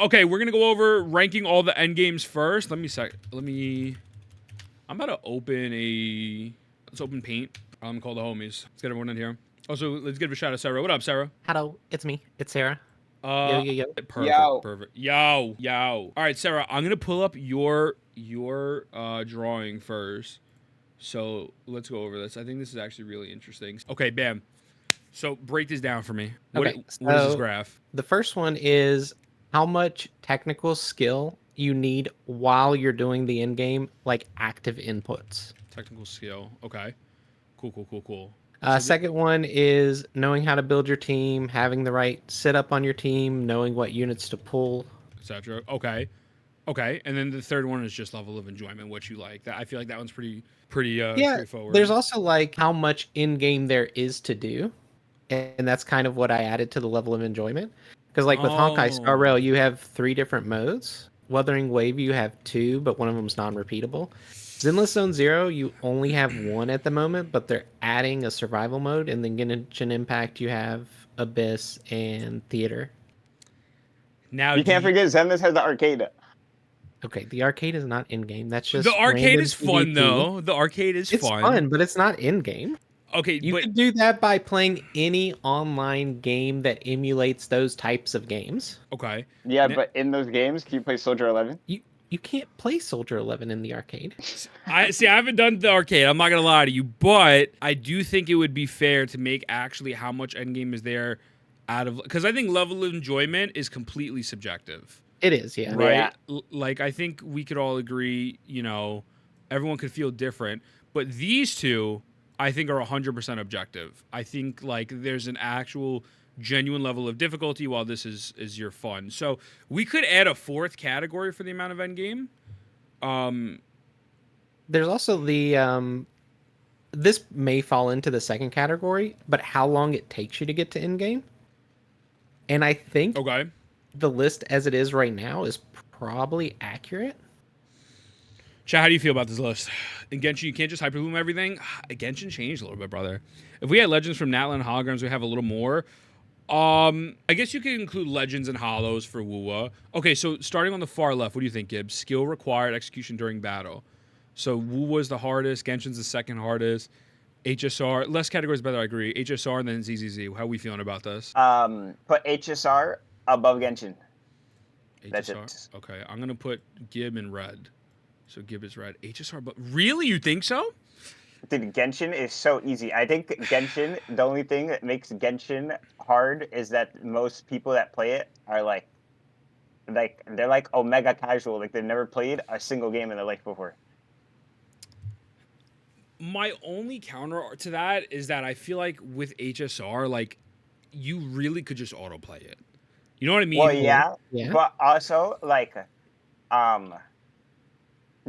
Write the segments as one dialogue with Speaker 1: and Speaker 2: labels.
Speaker 1: Okay, we're gonna go over ranking all the end games first. I'm about to open let's open Paint. Call the homies. Let's get everyone in here. Also, let's give a shout out to Serra. What up, Serra?
Speaker 2: Hello, it's me. It's Sarah. Yo, yo, yo.
Speaker 1: Perfect, perfect. Yo. All right, Serra, I'm gonna pull up your drawing first. So let's go over this. I think this is actually really interesting. Okay, bam. So break this down for me. What is this graph?
Speaker 2: The first one is how much technical skill you need while you're doing the in-game, like active inputs.
Speaker 1: Technical skill. Okay. Cool.
Speaker 2: Second one is knowing how to build your team, having the right setup on your team, knowing what units to pull,
Speaker 1: etc. Okay. And then the third one is just level of enjoyment, what you like. That I feel like that one's pretty straightforward.
Speaker 2: There's also like how much in-game there is to do, and that's kind of what I added to the level of enjoyment. Because like with Honkai Star Rail, you have 3 different modes. Wuthering Wave, you have 2, but one of them is non-repeatable. Zenless Zone Zero, you only have 1 at the moment, but they're adding a survival mode. And then Genshin Impact, you have Abyss and Theater.
Speaker 3: Now you can't forget Zenless has the arcade.
Speaker 2: Okay, the arcade is not in-game. That's just
Speaker 1: the arcade is fun though. The arcade is
Speaker 2: it's fun, but it's not in-game.
Speaker 1: Okay,
Speaker 2: you could do that by playing any online game that emulates those types of games.
Speaker 1: Okay.
Speaker 3: Yeah, but in those games, can you play Soldier 11?
Speaker 2: You can't play Soldier 11 in the arcade.
Speaker 1: I haven't done the arcade. I'm not gonna lie to you, but I do think it would be fair to make actually how much endgame is there out of, because I think level of enjoyment is completely subjective.
Speaker 2: It is, yeah.
Speaker 1: Right? Yeah. Like I think we could all agree, everyone could feel different, but these two I think are 100% objective. I think like there's an actual genuine level of difficulty while this is your fun. So we could add a 4th category for the amount of endgame.
Speaker 2: There's also the this may fall into the 2nd category, but how long it takes you to get to endgame. And I think the list as it is right now is probably accurate.
Speaker 1: Chat, how do you feel about this list? In Genshin, you can't just hyperboom everything. Genshin changed a little bit, brother. If we had legends from Natlan and holograms, we have a little more. I guess you could include legends and hollows for Wuwa. Okay, so starting on the far left, what do you think, Gibb? Skill required, execution during battle. So Wuwa's the hardest, Genshin's the 2nd hardest. HSR, less categories better, I agree. HSR and then ZZZ. How are we feeling about this?
Speaker 3: Put HSR above Genshin.
Speaker 1: HSR? That's it. Okay, I'm going to put Gibb in red. So Gibb is red. HSR, but really? You think so?
Speaker 3: Dude, Genshin is so easy. I think Genshin, the only thing that makes Genshin hard is that most people that play it are like they're like Omega casual. Like they've never played a single game in their life before.
Speaker 1: My only counter to that is that I feel like with HSR, like you really could just autoplay it. You know what I mean?
Speaker 3: Well, yeah. But also like,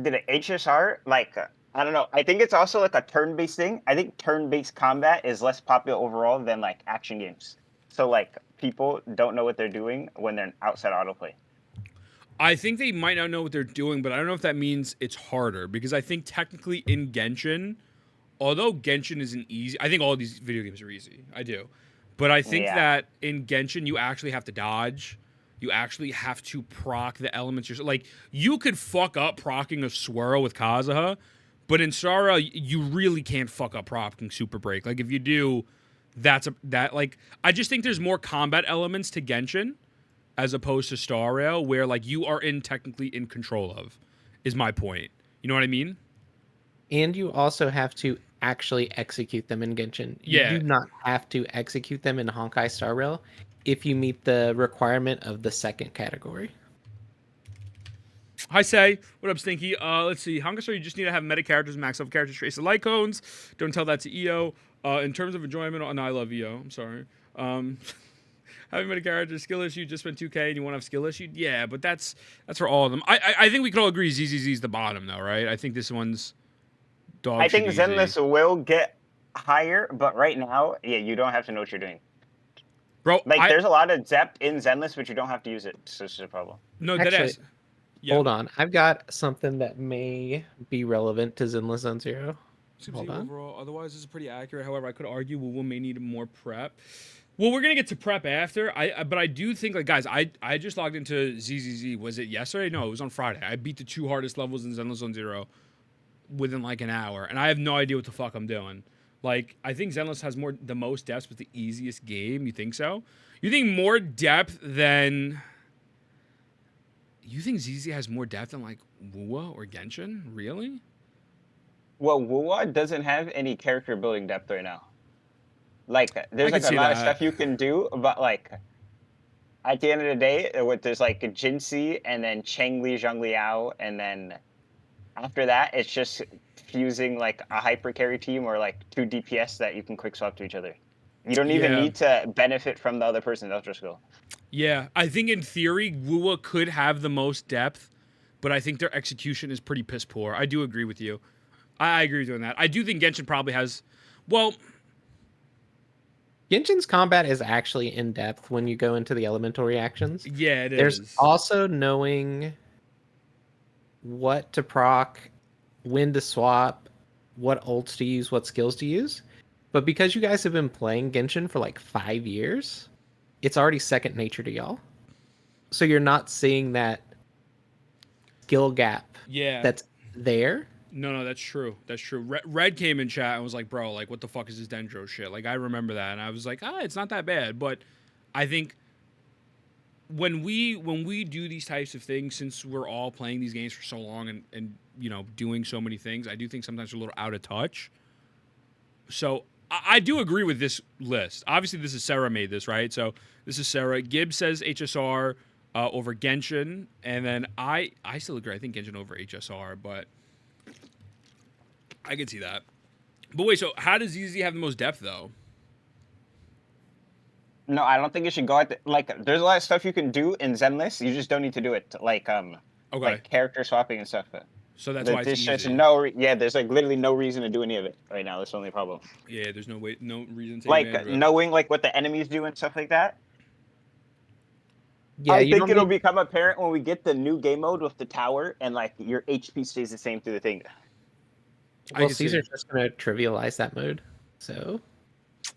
Speaker 3: did it HSR like I don't know. I think it's also like a turn-based thing. I think turn-based combat is less popular overall than like action games. So like people don't know what they're doing when they're outside autoplay.
Speaker 1: I think they might not know what they're doing, but I don't know if that means it's harder, because I think technically in Genshin, although Genshin isn't easy, I think all these video games are easy. I do. But I think that in Genshin, you actually have to dodge. You actually have to proc the elements yourself. Like, you could fuck up procking a swirl with Kazuha, but in Serra, you really can't fuck up procking Super Break. Like, if you do, I just think there's more combat elements to Genshin as opposed to Star Rail, where, like, you are technically in control of, is my point. You know what I mean?
Speaker 2: And you also have to actually execute them in Genshin. You do not have to execute them in Honkai Star Rail if you meet the requirement of the 2nd category.
Speaker 1: Hi, Say. What up, Stinky? Let's see. Honkai Star, you just need to have meta characters, max level characters, trace of light cones. Don't tell that to EO. In terms of enjoyment, no, I love EO. I'm sorry. Having meta characters, skill issue, just spent 2K and you want to have skill issue? Yeah, but that's for all of them. I think we can all agree ZZZ is the bottom, though, right? I think this one's dog
Speaker 3: I think Zenless will get higher, but right now, you don't have to know what you're doing.
Speaker 1: Bro,
Speaker 3: like there's a lot of depth in Zenless, but you don't have to use it. So it's a problem.
Speaker 1: No,
Speaker 2: actually, that is. Yeah. Hold on. I've got something that may be relevant to Zenless Zone Zero.
Speaker 1: Hold on. Overall, otherwise, this is pretty accurate. However, I could argue Wuwa may need more prep. Well, we're gonna get to prep after. But I do think, like, guys, I just logged into ZZZ. Was it yesterday? No, it was on Friday. I beat the 2 hardest levels in Zenless Zone Zero within like an hour, and I have no idea what the fuck I'm doing. Like, I think Zenless has the most depth, but the easiest game. You think so? You think more depth than? You think ZZ has more depth than like Wuwa or Genshin? Really?
Speaker 3: Well, Wuwa doesn't have any character building depth right now. Like,
Speaker 1: I
Speaker 3: there's
Speaker 1: can
Speaker 3: like a
Speaker 1: see
Speaker 3: lot of
Speaker 1: that.
Speaker 3: stuff you can do, but like at the end of the day, there's like Jinxie and then Changli, Zhongliao, and then after that, it's just fusing like a hyper carry team or like 2 DPS that you can quick swap to each other. You don't even
Speaker 1: Yeah.
Speaker 3: need to benefit from the other person's ultra skill.
Speaker 1: Yeah, I think in theory, Wuwa could have the most depth, but I think their execution is pretty piss poor. I do agree with you. I agree with you on that. I do think Genshin probably has. Well,
Speaker 2: Genshin's combat is actually in depth when you go into the elemental reactions.
Speaker 1: yeah, it
Speaker 2: There's
Speaker 1: is.
Speaker 2: also knowing what to proc, when to swap, what ults to use, what skills to use. But because you guys have been playing Genshin for like 5 years, it's already second nature to y'all. So you're not seeing that skill gap
Speaker 1: Yeah.
Speaker 2: that's there.
Speaker 1: No, that's true. That's true. Red came in chat and was like, "Bro, like, what the fuck is this Dendro shit?" Like, I remember that, and I was like, "Ah, it's not that bad." But I think when we do these types of things, since we're all playing these games for so long and you know doing so many things, I do think sometimes we're a little out of touch. So I do agree with this list. Obviously, this is Serra made this, right? So this is Serra. Gibb says HSR over Genshin, and then I still agree. I think Genshin over HSR, but I can see that. But wait, so how does ZZ have the most depth though?
Speaker 3: No, I don't think you should go at like. There's a lot of stuff you can do in Zenless. You just don't need to do it like
Speaker 1: Okay,
Speaker 3: like character swapping and stuff.
Speaker 1: so that's why it's
Speaker 3: There's just
Speaker 1: easy.
Speaker 3: yeah. There's like literally no reason to do any of it right now. That's the only problem.
Speaker 1: Yeah, there's no reason to take
Speaker 3: Like
Speaker 1: advantage of it.
Speaker 3: knowing like what the enemies do and stuff like that.
Speaker 2: Yeah,
Speaker 3: I
Speaker 2: you
Speaker 3: think
Speaker 2: don't
Speaker 3: it'll
Speaker 2: need...
Speaker 3: become apparent when we get the new game mode with the tower and like your HP stays the same through the thing.
Speaker 1: I
Speaker 2: Well,
Speaker 1: can see
Speaker 2: Caesar's
Speaker 1: it.
Speaker 2: just going to trivialize that mode. So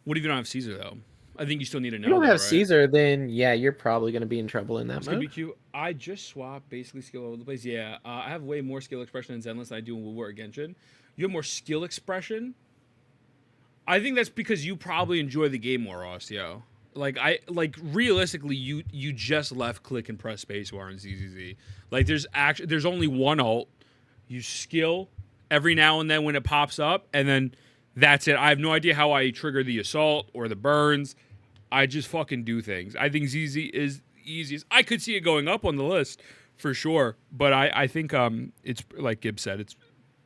Speaker 1: What if you don't have Caesar though? I think you still need to know.
Speaker 2: if you don't
Speaker 1: though,
Speaker 2: have
Speaker 1: right?
Speaker 2: Caesar, then yeah, you're probably going to be in trouble in that
Speaker 1: It's gonna be
Speaker 2: mode.
Speaker 1: cute. I just swapped basically skill all over the place. Yeah, I have way more skill expression in Zenless than I do in War or Genshin. You have more skill expression. I think that's because you probably enjoy the game more, Osteo. Like realistically, you just left click and press spacebar in ZZZ. Like there's only one ult. You skill every now and then when it pops up, and then that's it. I have no idea how I trigger the assault or the burns. I just fucking do things. I think ZZ is easiest. I could see it going up on the list for sure, but I think it's like Gibb said,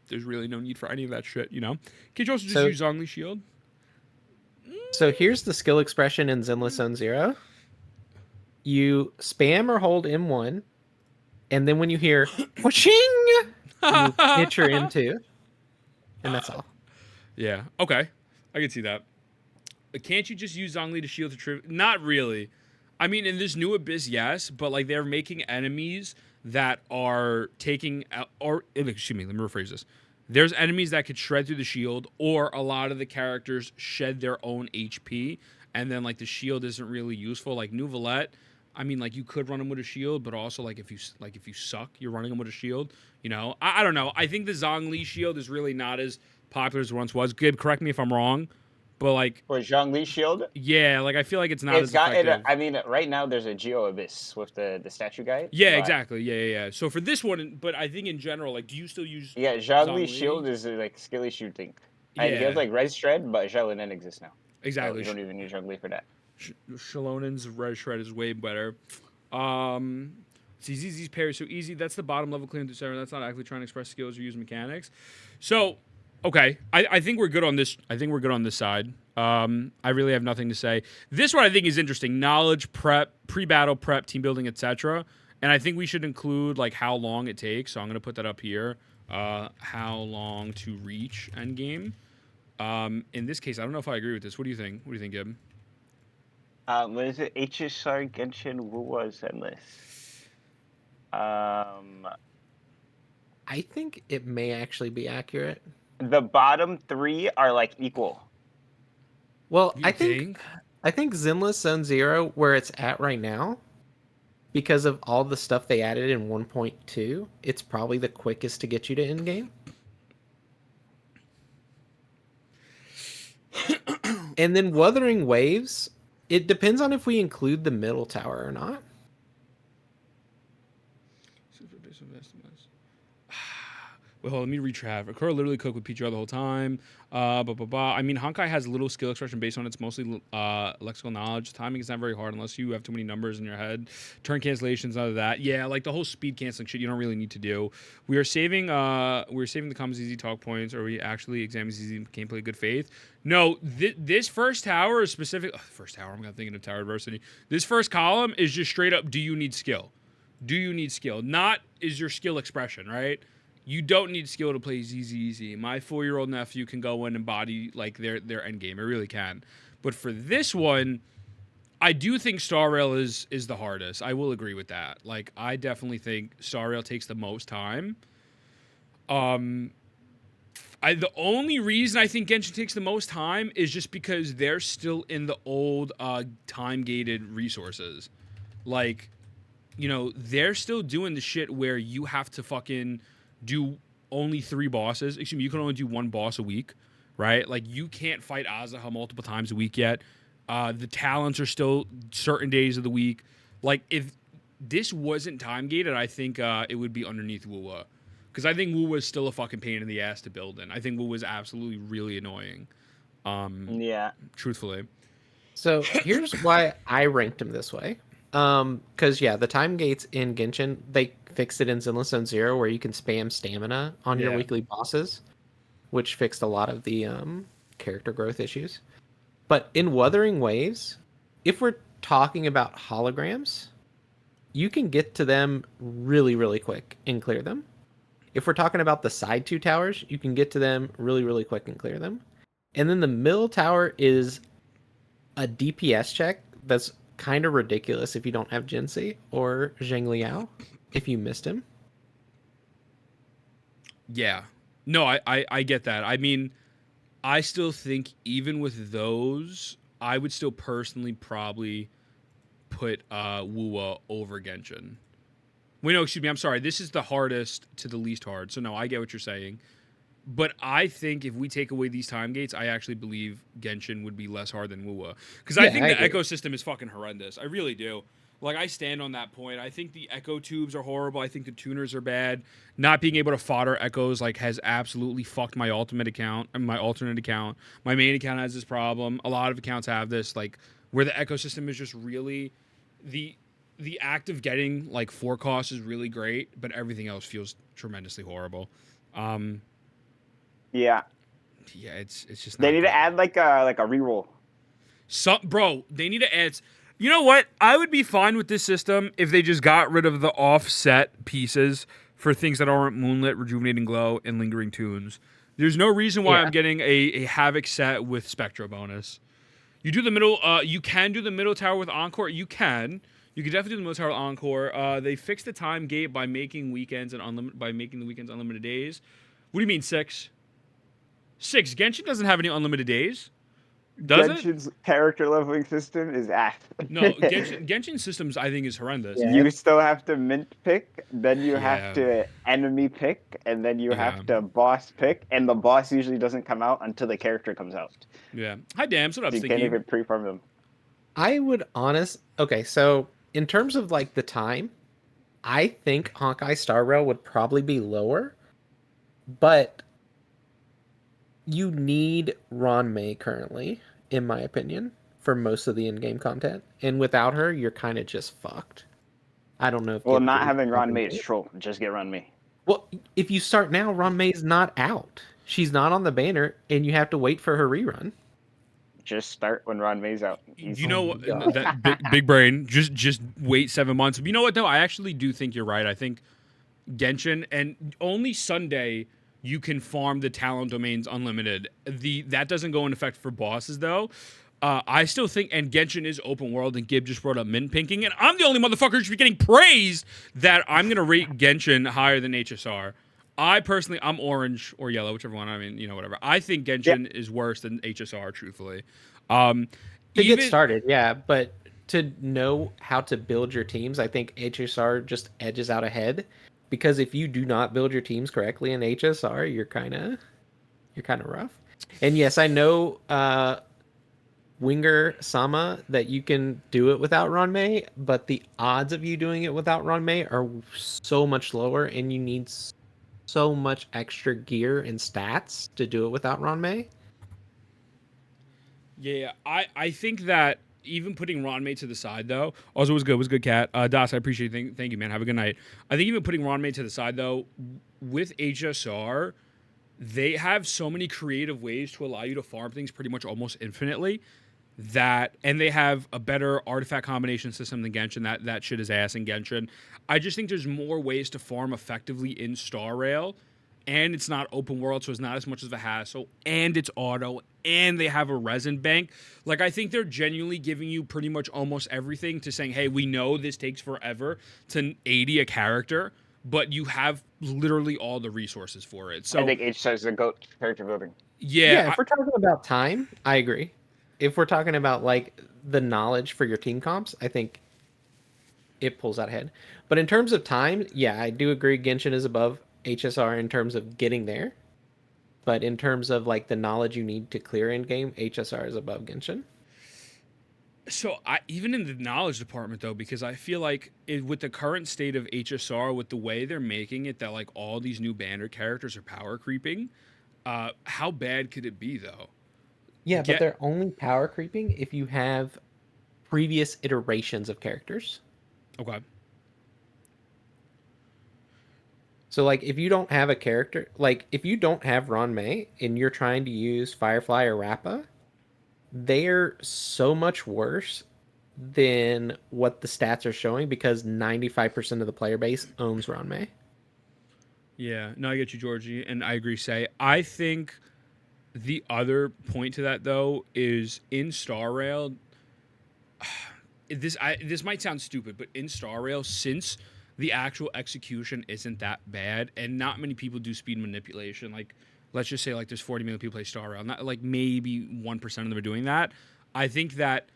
Speaker 1: there's really no need for any of that shit, you know? Can't you also just
Speaker 2: So-
Speaker 1: use Zhongli Shield?
Speaker 2: So here's the skill expression in Zenless Zone Zero. You spam or hold M1, and then when you hear whooshing, you hit your M2, and that's all.
Speaker 1: Yeah. Okay. I can see that. Can't you just use Zhongli to shield the Not really. I mean, in this new Abyss, yes, but like they're making enemies that are taking out, or excuse me, let me rephrase this. There's enemies that could shred through the shield, or a lot of the characters shed their own HP, and then like the shield isn't really useful. Like Nouvelette, I mean, like you could run them with a shield, but also like if you suck, you're running them with a shield. You know, I don't know. I think the Zhongli shield is really not as popular as it once was. Gib, correct me if I'm wrong, but like
Speaker 3: For Zhongli Shield,
Speaker 1: yeah, like I feel like it's not
Speaker 3: it's
Speaker 1: as
Speaker 3: got
Speaker 1: effective.
Speaker 3: I mean, right now there's a Geo Abyss with the statue guy.
Speaker 1: Yeah,
Speaker 3: but
Speaker 1: exactly. Yeah. So for this one, but I think in general, like, do you still use?
Speaker 3: Yeah, Zhongli
Speaker 1: Zhongli?
Speaker 3: Shield is like skilly shooting. And he
Speaker 1: Yeah,
Speaker 3: has like Red Shred, but Xiaolin exists now. So
Speaker 1: exactly.
Speaker 3: you don't even need Zhongli for that.
Speaker 1: Shalonen's red shred is way better. ZZ's parry is so easy. That's the bottom level clean through Serra. That's not actually trying to express skills or use mechanics. So, okay, I think we're good on this. I think we're good on this side. I really have nothing to say. This one I think is interesting. Knowledge, prep, pre-battle prep, team building, etc. And I think we should include like how long it takes. So I'm gonna put that up here. How long to reach endgame. In this case, I don't know if I agree with this. What do you think? What do you think, Gibb?
Speaker 3: What is it? HSR, Genshin, Wuwa, Zenless.
Speaker 2: I think it may actually be accurate.
Speaker 3: The bottom 3 are like equal.
Speaker 2: Well,
Speaker 1: You
Speaker 2: I think I think Zenless Zone Zero, where it's at right now, because of all the stuff they added in 1.2, it's probably the quickest to get you to endgame. And then Wuthering Waves, it depends on if we include the middle tower or not.
Speaker 1: Wait, hold on, let me retrav. Akura literally cooked with PTR the whole time. I mean, Honkai has little skill expression based on its mostly lexical knowledge. Timing is not very hard unless you have too many numbers in your head. Turn cancellations, none of that. Yeah, like the whole speed canceling shit, you don't really need to do. We're saving the comments ZZ talk points, or we actually examine ZZ gameplay good faith. No, this first tower is specific. First tower, I'm thinking of tower diversity. This first column is just straight up. Do you need skill? Do you need skill? Not is your skill expression, right? You don't need skill to play ZZZ. My 4-year-old nephew can go in and body like their end game. It really can. But for this one, I do think Star Rail is the hardest. I will agree with that. Like, I definitely think Star Rail takes the most time. The only reason I think Genshin takes the most time is just because they're still in the old time gated resources. Like, you know, they're still doing the shit where you have to fucking do only 3 bosses. Excuse me, you can only do 1 boss a week, right? Like, you can't fight Azaha multiple times a week yet. The talents are still certain days of the week. Like, if this wasn't time gated, I think it would be underneath Wuwa. Because I think Wuwa is still a fucking pain in the ass to build in. I think Wuwa is absolutely really annoying.
Speaker 3: Yeah.
Speaker 1: Truthfully.
Speaker 2: So here's why I ranked him this way. Because yeah, the time gates in Genshin, they fixed it in Zenless Zone Zero where you can spam stamina on your weekly bosses, which fixed a lot of the character growth issues. But in Wuthering Waves, if we're talking about holograms, you can get to them really, really quick and clear them. If we're talking about the side 2 towers, you can get to them really, really quick and clear them. And then the middle tower is a DPS check that's kind of ridiculous if you don't have Jinsei or Zheng Liao if you missed him.
Speaker 1: Yeah. No, I get that. I mean, I still think even with those, I would still personally probably put Wuwa over Genshin. Wait, no, excuse me. I'm sorry. This is the hardest to the least hard. So, no, I get what you're saying. But I think if we take away these time gates, I actually believe Genshin would be less hard than Wuwa. Because I think the ecosystem is fucking horrendous. I really do. Like, I stand on that point. I think the echo tubes are horrible. I think the tuners are bad. Not being able to fodder echoes, like, has absolutely fucked my ultimate account and my alternate account. My main account has this problem. A lot of accounts have this, like, where the ecosystem is just really... The act of getting, like, 4 costs is really great, but everything else feels tremendously horrible.
Speaker 3: Yeah.
Speaker 1: Yeah, it's just.
Speaker 3: They need to add like a reroll.
Speaker 1: Bro, they need to add. You know what? I would be fine with this system if they just got rid of the offset pieces for things that aren't Moonlit, Rejuvenating Glow, and Lingering Tunes. There's no reason why I'm getting a Havoc set with Spectra bonus. You do the middle. You can do the middle tower with Encore. You can. You can definitely do the middle tower with Encore. They fixed the time gate by making weekends and by making the weekends unlimited days. What do you mean 6? 6. Genshin doesn't have any unlimited days. Does
Speaker 3: Genshin's character leveling system is ass.
Speaker 1: No, Genshin systems I think is horrendous.
Speaker 3: Yeah. You still have to mint pick, then you have to enemy pick, and then you have to boss pick, and the boss usually doesn't come out until the character comes out.
Speaker 1: Yeah. Hi, Dams. What up,
Speaker 3: so you can't even pre-farm them.
Speaker 2: I would Okay, so in terms of like the time, I think Honkai Star Rail would probably be lower, but you need Ron May currently, in my opinion, for most of the in-game content. And without her, you're kind of just fucked. I don't know if...
Speaker 3: Well, not having Ron May is troll. Just get Ron May.
Speaker 2: Well, if you start now, Ron May's not out. She's not on the banner, and you have to wait for her rerun.
Speaker 3: Just start when Ron May's out.
Speaker 1: You know, that big brain, just wait 7 months. But you know what, though? I actually do think you're right. I think Genshin, and only Sunday... you can farm the talent domains unlimited. That doesn't go in effect for bosses, though. I still think, and Genshin is open world, and Gibb just brought up mint pinking, and I'm the only motherfucker who should be getting praised that I'm going to rate Genshin higher than HSR. I personally, I'm orange or yellow, whichever one. I mean, you know, whatever. I think Genshin is worse than HSR, truthfully.
Speaker 2: To get
Speaker 1: Even
Speaker 2: started, yeah, but to know how to build your teams, I think HSR just edges out ahead because if you do not build your teams correctly in HSR, you're kind of rough. And yes, I know Winger Sama that you can do it without Ronmei, but the odds of you doing it without Ronmei are so much lower, and you need so much extra gear and stats to do it without Ronmei.
Speaker 1: Yeah, I think that even putting Ronmei to the side though, also was good, Cat. Das, I appreciate it. Thank you, man. Have a good night. I think even putting Ronmei to the side though, with HSR, they have so many creative ways to allow you to farm things pretty much almost infinitely. And they have a better artifact combination system than Genshin. That shit is ass in Genshin. I just think there's more ways to farm effectively in Star Rail, and it's not open world, so it's not as much of a hassle, and it's auto, and they have a resin bank. Like, I think they're genuinely giving you pretty much almost everything to saying, hey, we know this takes forever to 80 a character, but you have literally all the resources for it. So
Speaker 3: I think HSR is the GOAT character building.
Speaker 2: Yeah, if we're talking about time, I agree. If we're talking about like the knowledge for your team comps, I think it pulls out ahead. But in terms of time, yeah, I do agree Genshin is above HSR in terms of getting there. But in terms of like the knowledge you need to clear in game, HSR is above Genshin.
Speaker 1: So even in the knowledge department though, because I feel like with the current state of HSR, with the way they're making it, that like all these new banner characters are power creeping. How bad could it be though?
Speaker 2: Yeah, but they're only power creeping if you have previous iterations of characters.
Speaker 1: Okay.
Speaker 2: So like if you don't have a character, like if you don't have Ronmei and you're trying to use Firefly or Rappa, they're so much worse than what the stats are showing because 95% of the player base owns Ronmei.
Speaker 1: Yeah, no, I get you, Georgie, and I agree. I think the other point to that though is in Star Rail. This might sound stupid, but in Star Rail, since the actual execution isn't that bad, and not many people do speed manipulation. Like, let's just say like there's 40 million people play Star Rail, not like maybe 1% of them are doing that. I think that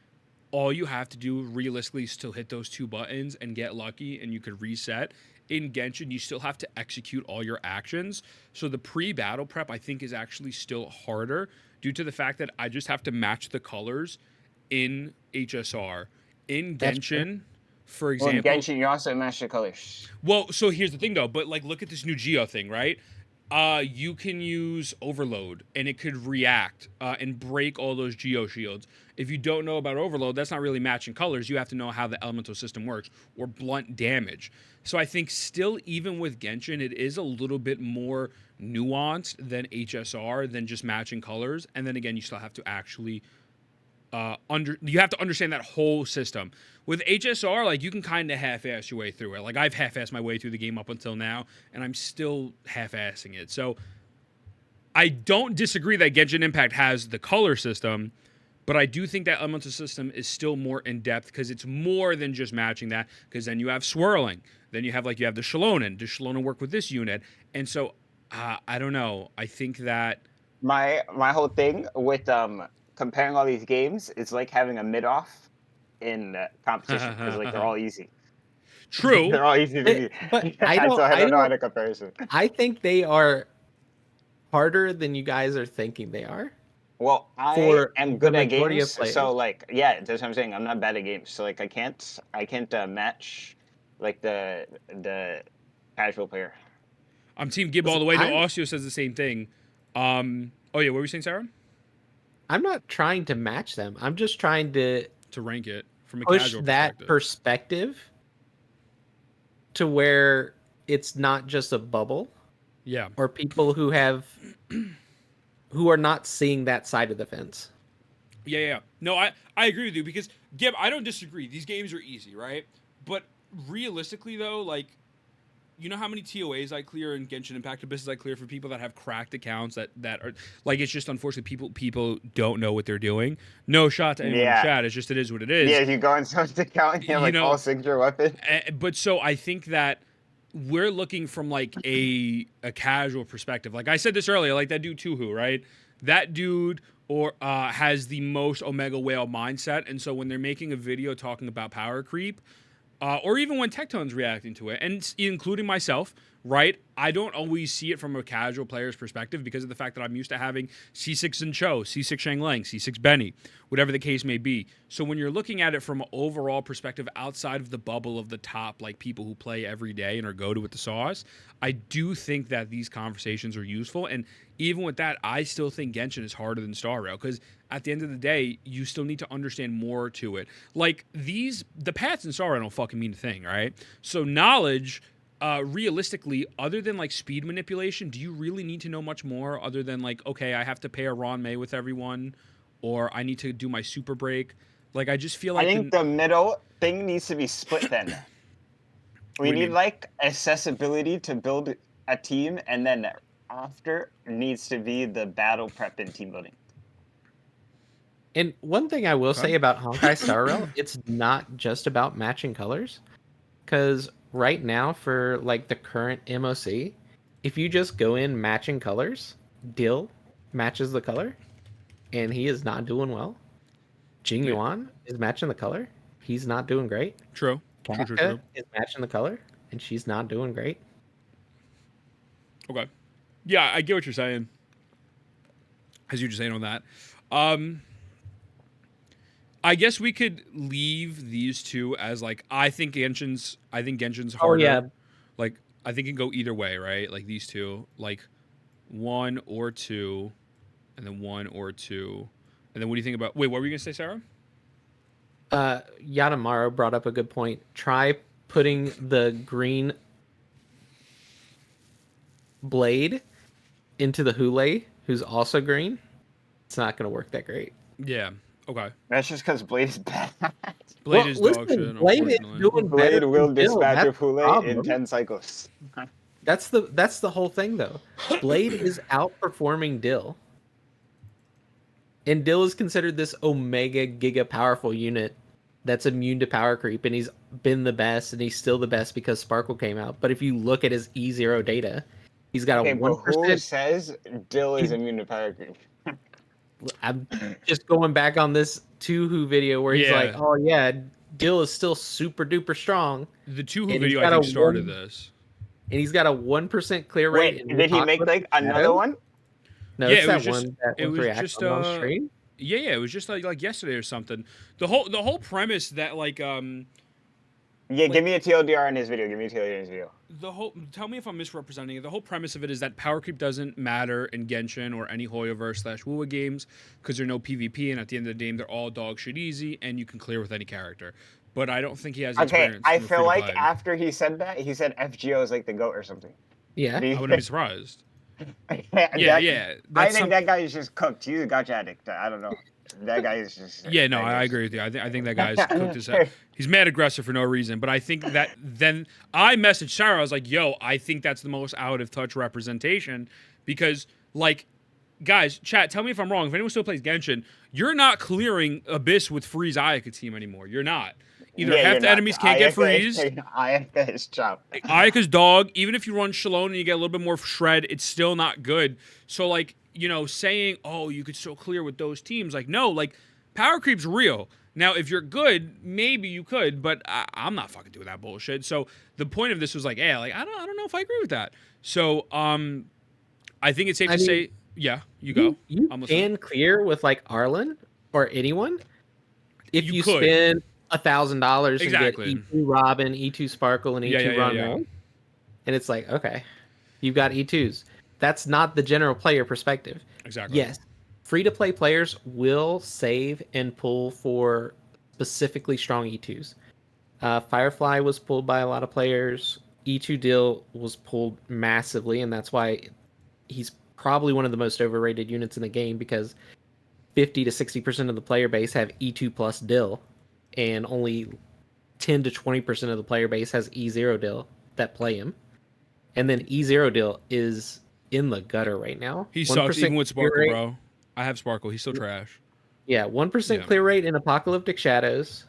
Speaker 1: all you have to do realistically is still hit those two buttons and get lucky, and you could reset. In Genshin, you still have to execute all your actions. So the pre-battle prep, I think, is actually still harder due to the fact that I just have to match the colors in HSR. In Genshin, for example.
Speaker 3: Well, in Genshin, you also match the colors.
Speaker 1: Well, so here's the thing, though. But, like, look at this new Geo thing, right? You can use Overload, and it could react and break all those Geo shields. If you don't know about Overload, that's not really matching colors. You have to know how the elemental system works, or blunt damage. So I think still, even with Genshin, it is a little bit more nuanced than HSR, than just matching colors. And then again, you still have to actually you have to understand that whole system. With HSR, like, you can kind of half-ass your way through it. Like, I've half-assed my way through the game up until now, and I'm still half-assing it. So I don't disagree that Genshin Impact has the color system, but I do think that elemental system is still more in-depth because it's more than just matching that, because then you have swirling. Then you have the Shalonen. Does Shalonen work with this unit? And so, I don't know. I think that
Speaker 3: my whole thing with comparing all these games is like having a mid-off in competition because like they're all easy.
Speaker 1: True.
Speaker 3: They're all easy to be.
Speaker 2: But I don't
Speaker 3: know how to comparison.
Speaker 2: I think they are harder than you guys are thinking they are.
Speaker 3: Well, I am good at games, so like, yeah, that's what I'm saying. I'm not bad at games, so like I can't match like the casual player.
Speaker 1: I'm Team Gibb all the way. No, Osio says the same thing. Oh yeah, what were you saying, Sarah?
Speaker 2: I'm not trying to match them. I'm just trying to
Speaker 1: rank it from a
Speaker 2: push
Speaker 1: casual
Speaker 2: that perspective to where it's not just a bubble.
Speaker 1: Yeah.
Speaker 2: Or people who are not seeing that side of the fence.
Speaker 1: Yeah. No, I agree with you because Gibb, I don't disagree. These games are easy, right? But realistically though, like, you know how many TOAs I clear in Genshin Impact Abysses I clear for people that have cracked accounts that are like, it's just unfortunately people don't know what they're doing. No shot to anyone in chat. It's just, it is what it is.
Speaker 3: Yeah, you go on someone's account and you have all signature weapon.
Speaker 1: But so I think that we're looking from like a casual perspective. Like I said this earlier, like that dude Tuhu, right? That dude or has the most Omega Whale mindset. And so when they're making a video talking about power creep, or even when Tectone's reacting to it, and including myself, right? I don't always see it from a casual player's perspective because of the fact that I'm used to having C6 and Cho, C6 Shang Lang, C6 Benny, whatever the case may be. So when you're looking at it from an overall perspective outside of the bubble of the top, like people who play every day and are go-to with the sauce, I do think that these conversations are useful. And even with that, I still think Genshin is harder than Star Rail because at the end of the day, you still need to understand more to it. Like the paths in Star Rail don't fucking mean a thing, right? So knowledge, realistically, other than like speed manipulation, do you really need to know much more other than like, okay, I have to pair Ron May with everyone, or I need to do my super break? Like, I just feel like
Speaker 3: I think the middle thing needs to be split then. We need like accessibility to build a team, and then after needs to be the battle prep and team building.
Speaker 2: And one thing I will say about Honkai Star Rail, it's not just about matching colors. Because right now, for like the current MOC, if you just go in matching colors, Dill matches the color, and he is not doing well. Jing Yuan is matching the color. He's not doing great.
Speaker 1: True.
Speaker 2: Kafka is matching the color, and she's not doing great.
Speaker 1: Okay. Yeah, I get what you're saying. As you're just saying on that. I guess we could leave these two as like I think Genshin's harder.
Speaker 2: Oh yeah.
Speaker 1: Like I think it can go either way, right? Like these two, like 1 or 2, and then 1 or 2. And then what do you think about? Wait, what were you gonna say, Sarah?
Speaker 2: Yadamaro brought up a good point. Try putting the green blade into the Hule, who's also green. It's not going to work that great.
Speaker 1: Yeah. Okay.
Speaker 3: That's just because Blade is bad.
Speaker 1: Blade is dog shit.
Speaker 2: Blade is doing
Speaker 3: Blade will
Speaker 2: than
Speaker 3: dispatch
Speaker 2: Bill.
Speaker 3: of Hule in 10 cycles.
Speaker 2: That's the whole thing, though. Blade is outperforming Dill. And Dill is considered this Omega Giga powerful unit that's immune to power creep, and he's been the best, and he's still the best because Sparkle came out. But if you look at his E0 data, he's got a 1%.
Speaker 3: Who says Dill is immune to power creep?
Speaker 2: I'm just going back on this Tuhu video where he's like, oh yeah, Dill is still super duper strong.
Speaker 1: The Tuhu video I think started this.
Speaker 2: And he's got a 1% clear rate.
Speaker 3: Wait, did he make like another one?
Speaker 2: No,
Speaker 1: yeah,
Speaker 2: it's that one that
Speaker 1: it was just
Speaker 2: on stream.
Speaker 1: Yeah, it was just like yesterday or something. The whole premise that like
Speaker 3: Yeah, give me a TLDR in his video. Give me a TLDR in his video.
Speaker 1: Tell me if I'm misrepresenting it. The whole premise of it is that power creep doesn't matter in Genshin or any Hoyoverse/Wuwa games because there's no PvP, and at the end of the game, they're all dog shit easy, and you can clear with any character. But I don't think he has experience.
Speaker 3: I feel like after he said that, he said FGO is like the GOAT or something.
Speaker 2: Yeah.
Speaker 1: I wouldn't be surprised.
Speaker 3: yeah. I think that guy is just cooked. He's a gacha addict. I don't know. That guy is just.
Speaker 1: Yeah, no, I agree with you. I think that guy's cooked his head. He's mad aggressive for no reason. But I think that then I messaged Sarah. I was like, yo, I think that's the most out of touch representation because, like, guys, chat, tell me if I'm wrong. If anyone still plays Genshin, you're not clearing Abyss with Freeze Ayaka team anymore. You're not. Either half the enemies can't get Freeze.
Speaker 3: Ayaka is chopped.
Speaker 1: Ayaka's dog. Even if you run Shalone and you get a little bit more Shred, it's still not good. So, like, you know, saying, oh, you could still clear with those teams. Like, no, like, power creep's real. Now, if you're good, maybe you could, but I'm not fucking doing that bullshit. So the point of this was like, yeah, like, I don't know if I agree with that. So, I think it's safe to say, yeah, you go.
Speaker 2: You can clear with like Arlen or anyone if you spend $1,000 and get E2 Robin, E2 Sparkle, and E2 Ron. And it's like, okay, you've got E2s. That's not the general player perspective.
Speaker 1: Exactly.
Speaker 2: Yes, free-to-play players will save and pull for specifically strong E2s. Firefly was pulled by a lot of players. E2 Dill was pulled massively, and that's why he's probably one of the most overrated units in the game because 50 to 60% of the player base have E2 plus Dill, and only 10 to 20% of the player base has E0 Dill that play him. And then E0 Dill is in the gutter right now.
Speaker 1: He sucks even with Sparkle, bro. I have Sparkle. He's still trash.
Speaker 2: Yeah, 1% clear rate in Apocalyptic Shadows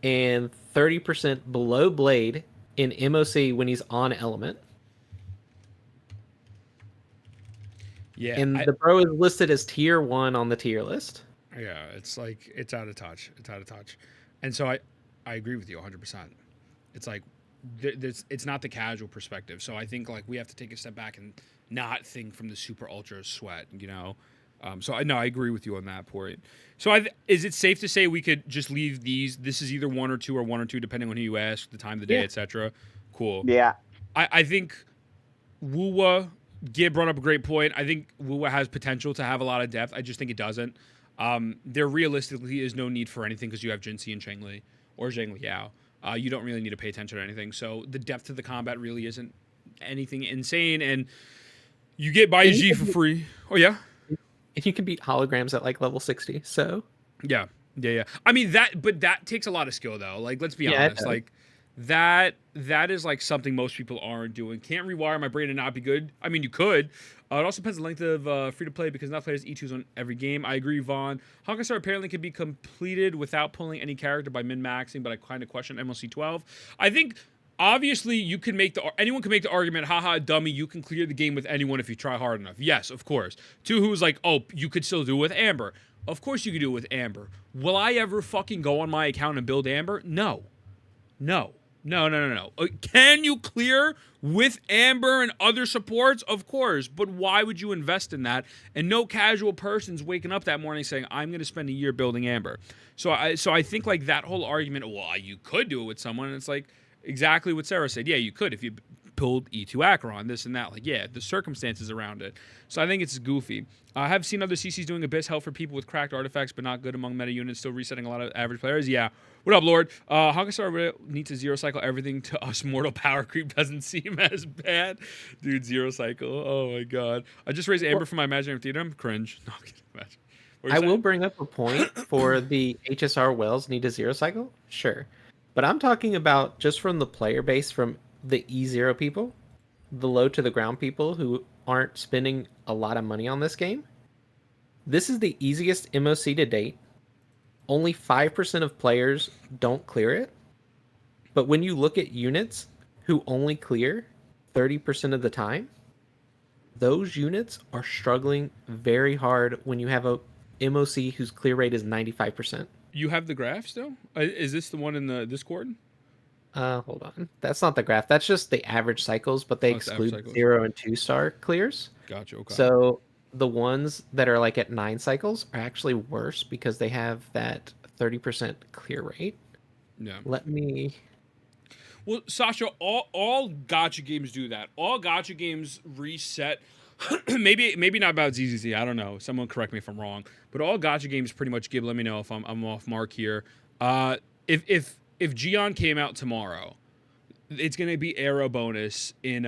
Speaker 2: and 30% below Blade in MOC when he's on Element.
Speaker 1: Yeah,
Speaker 2: And the bro is listed as tier 1 on the tier list.
Speaker 1: yeah, it's like it's out of touch. It's out of touch, and so I agree with you 100%. It's like it's not the casual perspective. So I think like we have to take a step back and not think from the super ultra sweat. You know, so I know I agree with you on that point. So is it safe to say we could just leave these? This is either 1 or 2 depending on who you ask, the time of the day, etc. Cool.
Speaker 3: Yeah.
Speaker 1: I think Wuwa Gibb brought up a great point. I think Wuwa has potential to have a lot of depth. I just think it doesn't. There realistically is no need for anything because you have Jinxie and Chengli or Zhang Liao. You don't really need to pay attention to anything. So the depth of the combat really isn't anything insane. And you get Baiji for free. Oh, yeah?
Speaker 2: And you can beat holograms at like level 60. So
Speaker 1: Yeah. I mean, that takes a lot of skill, though. Like, let's be honest. Like, that is like something most people aren't doing. Can't rewire my brain and not be good. I mean, you could. It also depends on the length of free to play because not players E2s on every game. I agree, Vaughn. HSR apparently can be completed without pulling any character by min maxing, but I kind of question MLC 12. I think obviously anyone can make the argument, haha, dummy, you can clear the game with anyone if you try hard enough. Yes, of course. Two who's like, oh, you could still do it with Amber. Of course you could do it with Amber. Will I ever fucking go on my account and build Amber? No. Can you clear with Amber and other supports? Of course, but why would you invest in that? And no casual person's waking up that morning saying, I'm going to spend a year building Amber. So I think like that whole argument, well, you could do it with someone. And it's like exactly what Serra said. Yeah, you could if you pulled E2 Acheron, this and that. Like, yeah, the circumstances around it. So I think it's goofy. I have seen other CCs doing Abyss help for people with cracked artifacts, but not good among meta units, still resetting a lot of average players. Yeah. What up, Lord? Honkastar needs to zero cycle everything to us. Mortal power creep doesn't seem as bad. Dude, zero cycle. Oh my god. I just raised Amber from my imaginary theater. I'm cringe. No,
Speaker 2: I will bring up a point for the HSR wells need a zero cycle. Sure. But I'm talking about just from the player base, from the E0 people, the low to the ground people who aren't spending a lot of money on this game. This is the easiest MOC to date. Only 5% of players don't clear it. But when you look at units who only clear 30% of the time, those units are struggling very hard when you have a MOC whose clear rate is 95%.
Speaker 1: You have the graph still? Is this the one in the Discord?
Speaker 2: Hold on. That's not the graph. That's just the average cycles, but they exclude 0 and 2-star clears.
Speaker 1: Gotcha. Okay.
Speaker 2: So the ones that are like at 9 cycles are actually worse because they have that 30% clear rate.
Speaker 1: Yeah.
Speaker 2: Let me.
Speaker 1: Well, Sasha, all gacha games do that. All gacha games reset. maybe not about ZZZ. I don't know. Someone correct me if I'm wrong. But all gacha games pretty much give. Let me know if I'm off mark here. If Gion came out tomorrow, it's gonna be arrow bonus in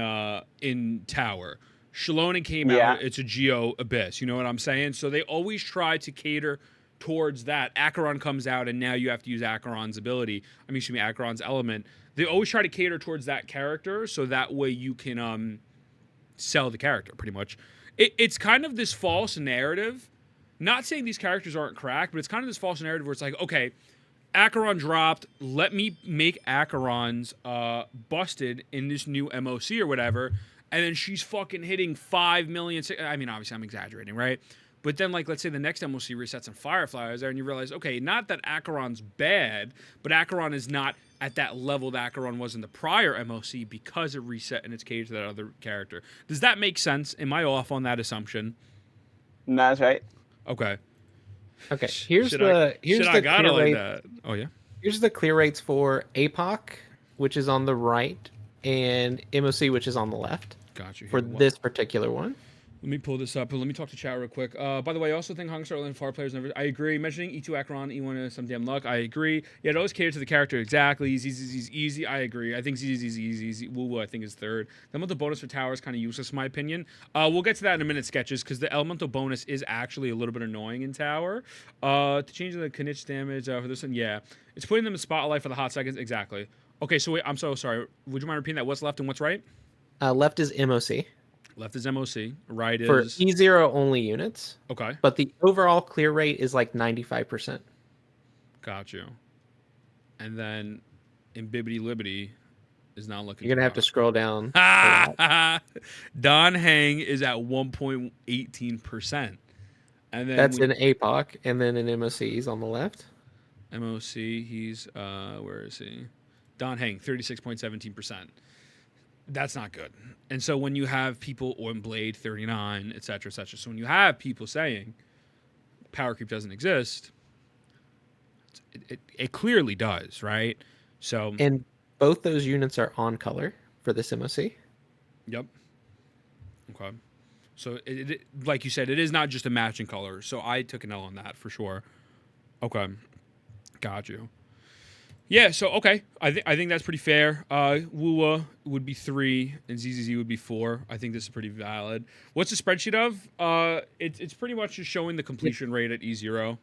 Speaker 1: Tower. Shalonen came out, it's a Geo Abyss. You know what I'm saying? So they always try to cater towards that. Acheron comes out, and now you have to use Acheron's ability. Acheron's element. They always try to cater towards that character, so that way you can sell the character, pretty much. It's kind of this false narrative. Not saying these characters aren't cracked, but it's kind of this false narrative where it's like, okay, Acheron dropped. Let me make Acheron's busted in this new MOC or whatever, and then she's fucking hitting 5 million. I mean, obviously, I'm exaggerating, right? But then, like, let's say the next MOC resets and Firefly is there, and you realize, okay, not that Acheron's bad, but Acheron is not at that level that Acheron was in the prior MOC because it reset in its cage to that other character. Does that make sense? Am I off on that assumption?
Speaker 3: No, that's right.
Speaker 1: Okay.
Speaker 2: Okay, here's the clear rate.
Speaker 1: Oh yeah.
Speaker 2: Here's the clear rates for APOC, which is on the right, and MOC, which is on the left.
Speaker 1: Got you.
Speaker 2: For this particular one.
Speaker 1: Let me pull this up, but let me talk to chat real quick. By the way, I also think Hongstar and far players never. I agree. Mentioning E2 Acheron, E1 is some damn luck. I agree. Yeah, it always caters to the character exactly. ZZZ's easy. I agree. I think ZZZ's easy. Woo I think is third. The elemental bonus for tower is kind of useless in my opinion. We'll get to that in a minute, sketches, because the elemental bonus is actually a little bit annoying in tower. To change the Knitch damage for this one, yeah, it's putting them in spotlight for the hot seconds. Exactly. Okay, so wait, I'm so sorry. Would you mind repeating that? What's left and what's right?
Speaker 2: Left is MOC.
Speaker 1: Left is MOC. Right is
Speaker 2: for E0 only units.
Speaker 1: Okay.
Speaker 2: But the overall clear rate is like 95%.
Speaker 1: Got you. And then in Bibbidi Libbidi, is not looking.
Speaker 2: You're gonna have to scroll down a lot.
Speaker 1: Don Hang is at 1.18%, and then
Speaker 2: That's an APOC, and then an MOC's on the left.
Speaker 1: MOC. He's where is he? Don Hang 36.17%. That's not good. And so when you have people on Blade 39, et cetera, so when you have people saying power creep doesn't exist, it clearly does, right? So
Speaker 2: And both those units are on color for this MOC.
Speaker 1: Yep. Okay. So it like you said, it is not just a matching color. So I took an L on that for sure. Okay. Got you. Yeah, so okay. I think that's pretty fair. Wua would be 3 and ZZZ would be 4. I think this is pretty valid. What's the spreadsheet of? It's pretty much just showing the completion rate at E0.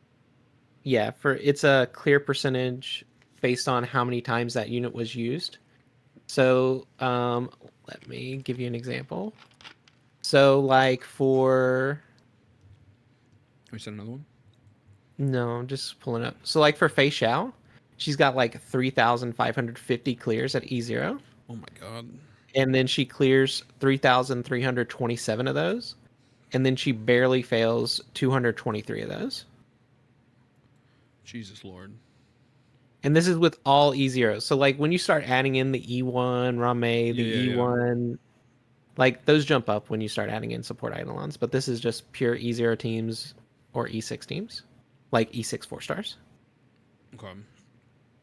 Speaker 2: Yeah, it's a clear percentage based on how many times that unit was used. So let me give you an example. So like for...
Speaker 1: Can we send another one?
Speaker 2: No, I'm just pulling up. So like for Fei Xiao, she's got like 3,550 clears at E0.
Speaker 1: Oh my god.
Speaker 2: And then she clears 3,327 of those. And then she barely fails 223 of those.
Speaker 1: Jesus Lord.
Speaker 2: And this is with all E0s. So like when you start adding in the E1, Rame, the E1, like those jump up when you start adding in support Eidolons. But this is just pure E0 teams or E6 teams. Like E6 4-stars.
Speaker 1: Okay.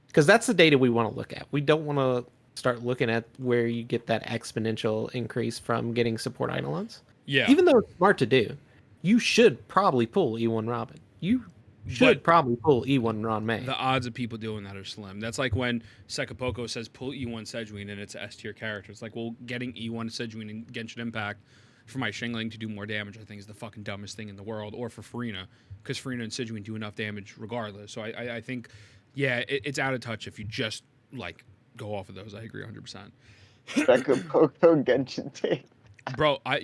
Speaker 2: Because that's the data we want to look at. We don't want to start looking at where you get that exponential increase from getting support Eidolons.
Speaker 1: Yeah.
Speaker 2: Even though it's smart to do, you should probably pull E1 Robin. You should probably pull E1 Ron May.
Speaker 1: The odds of people doing that are slim. That's like when Sekapoko says pull E1 Sejuani and it's an S tier character. It's like, well, getting E1 Sejuani in Genshin Impact for my Shingling to do more damage, I think, is the fucking dumbest thing in the world. Or for Farina, because Farina and Sejuani do enough damage regardless. So I think, yeah, it's out of touch if you just, like, go off of those. I agree 100%.
Speaker 3: Sekapoko Genshin take.
Speaker 1: Bro, I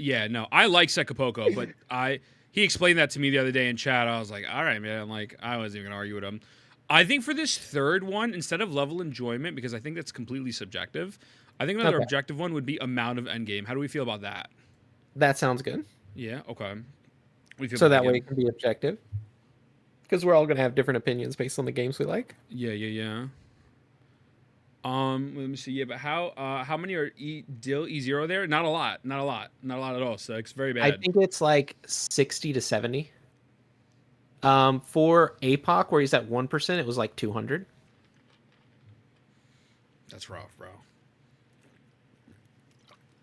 Speaker 1: like Sekapoko, but he explained that to me the other day in chat. I was like, all right, man. Like, I wasn't even gonna argue with him. I think for this third one, instead of level enjoyment, because I think that's completely subjective, I think another objective one would be amount of endgame. How do we feel about that?
Speaker 2: That sounds good.
Speaker 1: Yeah, okay.
Speaker 2: So that way it can be objective. Because we're all going to have different opinions based on the games we like.
Speaker 1: Yeah. Let me see. Yeah, but how many are E0 there? Not a lot at all. So it's very bad.
Speaker 2: I think it's like 60 to 70. For APOC, where he's at 1%, it was like 200.
Speaker 1: That's rough, bro.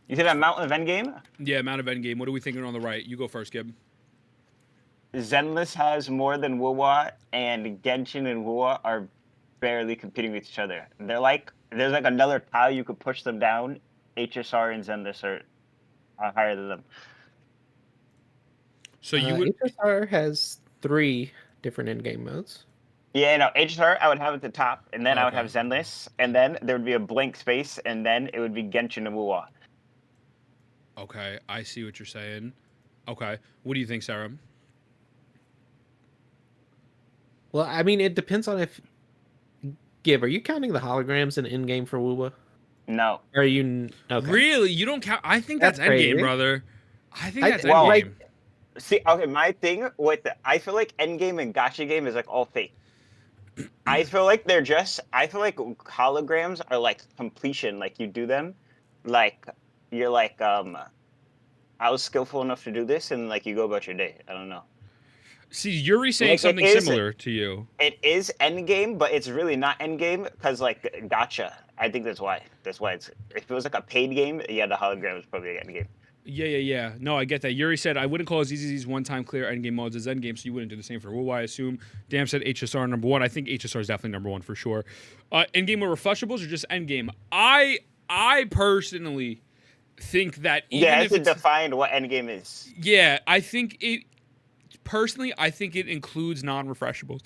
Speaker 3: You said amount of endgame?
Speaker 1: Yeah, amount of endgame. What are we thinking on the right? You go first, Gibb.
Speaker 3: Zenless has more than Wuwa, and Genshin and Wuwa are barely competing with each other. They're like, there's like another tile you could push them down. HSR and Zenless are higher than them.
Speaker 1: So you would...
Speaker 2: HSR has 3 different in-game modes.
Speaker 3: Yeah, no, HSR I would have at the top, and then I would have Zenless, and then there would be a blank space, and then it would be Genshin and Wuwa.
Speaker 1: Okay, I see what you're saying. Okay, what do you think, Serra?
Speaker 2: Well, I mean, it depends on if... Gibb, are you counting the holograms in in-game for Wuwa?
Speaker 3: No.
Speaker 2: Are you... Okay.
Speaker 1: Really? You don't count... I think that's endgame, brother. I think that's
Speaker 3: well,
Speaker 1: endgame.
Speaker 3: like, see, okay, my thing with... I feel like endgame and gacha game is like all fake. I feel like they're just... I feel like holograms are like completion. Like, you do them. Like, you're like, I was skillful enough to do this, and like, you go about your day. I don't know.
Speaker 1: See, Yuri saying
Speaker 3: Like,
Speaker 1: something similar to you.
Speaker 3: It is endgame, but it's really not endgame because like gacha. I think that's why. That's why it's. If it was like a paid game, yeah, the hologram is probably endgame.
Speaker 1: Yeah. No, I get that. Yuri said, I wouldn't call ZZZ's one-time clear endgame modes as endgame, so you wouldn't do the same for WoW, I assume. Damn said HSR number 1. I think HSR is definitely number 1 for sure. Endgame or refreshables or just endgame? I personally think that even
Speaker 3: if it's defined what endgame is.
Speaker 1: Yeah, I think it... Personally, I think it includes non-refreshables.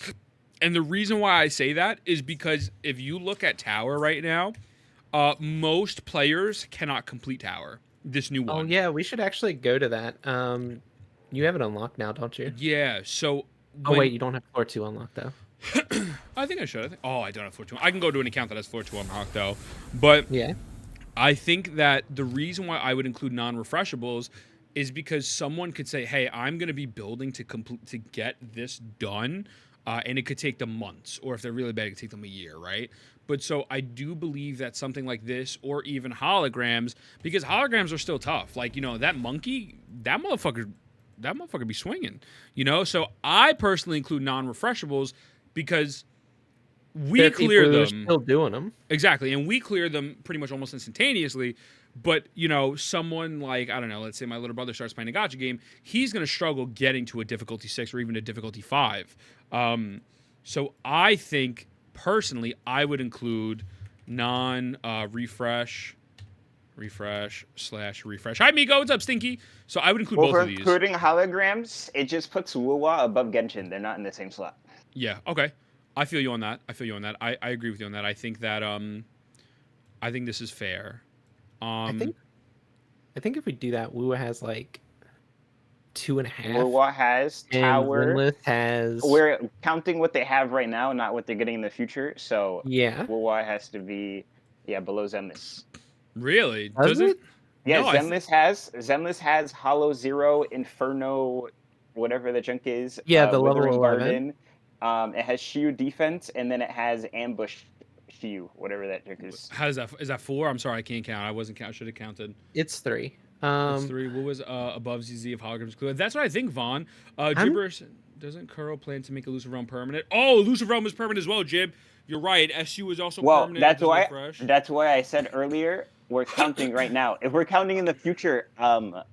Speaker 1: And the reason why I say that is because if you look at Tower right now, most players cannot complete Tower. This new one.
Speaker 2: Oh, yeah, we should actually go to that. You have it unlocked now, don't you?
Speaker 1: Yeah, so...
Speaker 2: Oh, wait, you don't have floor 2 unlocked, though.
Speaker 1: I think I should. I don't have floor 2. I can go to an account that has floor 2 unlocked, though. But
Speaker 2: yeah,
Speaker 1: I think that the reason why I would include non-refreshables is because someone could say, "Hey, I'm going to be building to get this done," and it could take them months, or if they're really bad, it could take them a year, right? But so I do believe that something like this, or even holograms, because holograms are still tough. Like that monkey, that motherfucker be swinging, So I personally include non-refreshables because we
Speaker 2: There are
Speaker 1: clear
Speaker 2: people who are
Speaker 1: them.
Speaker 2: still doing them.
Speaker 1: Exactly, and we clear them pretty much almost instantaneously. But someone like, I don't know, let's say my little brother starts playing a Gacha game, he's gonna struggle getting to a difficulty 6 or even a difficulty 5. So I think personally, I would include refresh / refresh. Hi, Miko. What's up, Stinky? So I would include
Speaker 3: Well,
Speaker 1: both
Speaker 3: for
Speaker 1: of these.
Speaker 3: including holograms, it just puts Wuwa above Genshin. They're not in the same slot.
Speaker 1: Yeah. Okay. I feel you on that. I agree with you on that. I think that I think this is fair.
Speaker 2: I think if we do that, Wuwa has like 2.5.
Speaker 3: Wuwa has
Speaker 2: and
Speaker 3: Tower.
Speaker 2: Zenlith has.
Speaker 3: We're counting what they have right now, not what they're getting in the future. So
Speaker 2: Yeah.
Speaker 3: Wuwa has to be below Zenless.
Speaker 1: Really?
Speaker 2: Does it?
Speaker 3: Yeah,
Speaker 1: No,
Speaker 3: Zenless has Hollow Zero, Inferno, whatever the junk is.
Speaker 2: Yeah, the level
Speaker 3: Withering
Speaker 2: 11.
Speaker 3: Garden. It has Shiyu defense, and then it has Ambush Shiyu, whatever that junk is.
Speaker 1: How is that? Is that 4? I'm sorry, I can't count. I wasn't count. I should have counted.
Speaker 2: It's 3.
Speaker 1: It's 3. What was above ZZ of holograms included? That's what I think, Vaughn. Gibberish doesn't Kuro plan to make Elusive Realm permanent? Oh, Elusive Realm is permanent as well, Jib. You're right. SU is also permanent.
Speaker 3: That's why I said earlier we're counting right now. If we're counting in the future,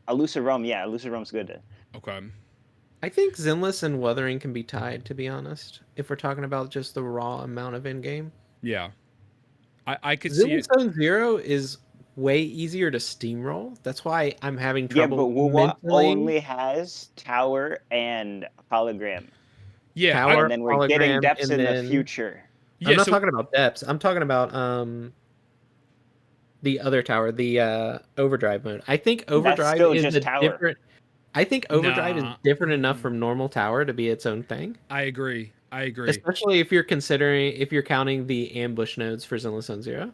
Speaker 3: Elusive Realm, Elusive Realm's good.
Speaker 1: Okay.
Speaker 2: I think Zenless and Wuthering can be tied, to be honest, if we're talking about just the raw amount of in-game.
Speaker 1: Yeah. I could see it.
Speaker 2: Zone Zero is way easier to steamroll. That's why I'm having trouble.
Speaker 3: Yeah, but Wuwa only has Tower and Hologram.
Speaker 1: Yeah,
Speaker 2: Tower,
Speaker 3: and then we're getting depths in the future.
Speaker 2: I'm not talking about depths. I'm talking about the other tower, the overdrive mode. I think overdrive is a different. I think overdrive is different enough from normal tower to be its own thing.
Speaker 1: I agree.
Speaker 2: Especially if you're counting the ambush nodes for Zenless Zone Zero.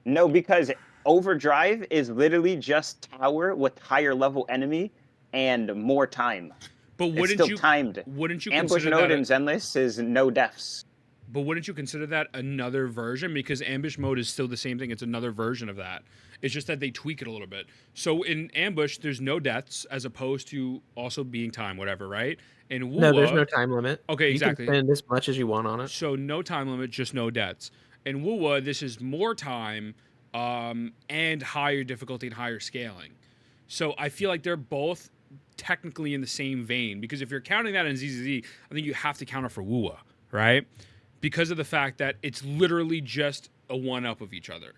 Speaker 3: No, because overdrive is literally just tower with higher level enemy and more time.
Speaker 1: But
Speaker 3: wouldn't you timed?
Speaker 1: Wouldn't you
Speaker 3: ambush
Speaker 1: consider
Speaker 3: node
Speaker 1: that
Speaker 3: in Zenless is no deaths?
Speaker 1: But wouldn't you consider that another version? Because ambush mode is still the same thing. It's another version of that. It's just that they tweak it a little bit. So in ambush, there's no deaths as opposed to also being time, whatever, right? In Wuwa,
Speaker 2: no, there's no time limit.
Speaker 1: Okay, exactly.
Speaker 2: You can spend as much as you want on it.
Speaker 1: So no time limit, just no deaths. In Wuwa, this is more time and higher difficulty and higher scaling. So I feel like they're both technically in the same vein. Because if you're counting that in ZZZ, I think you have to count it for Wuwa, right? Because of the fact that it's literally just a one-up of each other,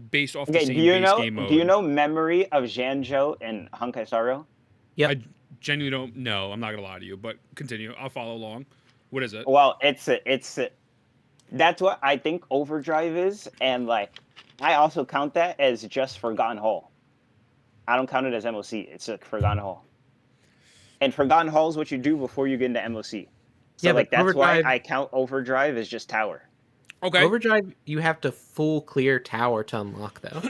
Speaker 1: based off the same base game mode.
Speaker 3: Do you know Memory of Zhanzhou and Honkai Saro?
Speaker 1: Yeah. I genuinely don't know. I'm not going to lie to you, but continue. I'll follow along. What is it?
Speaker 3: Well, that's what I think Overdrive is, and like I also count that as just Forgotten Hall. I don't count it as MOC. It's a Forgotten Hall. And Forgotten Hall is what you do before you get into MOC. So that's why I count Overdrive as just tower.
Speaker 1: Okay.
Speaker 2: Overdrive, you have to full clear tower to unlock, though.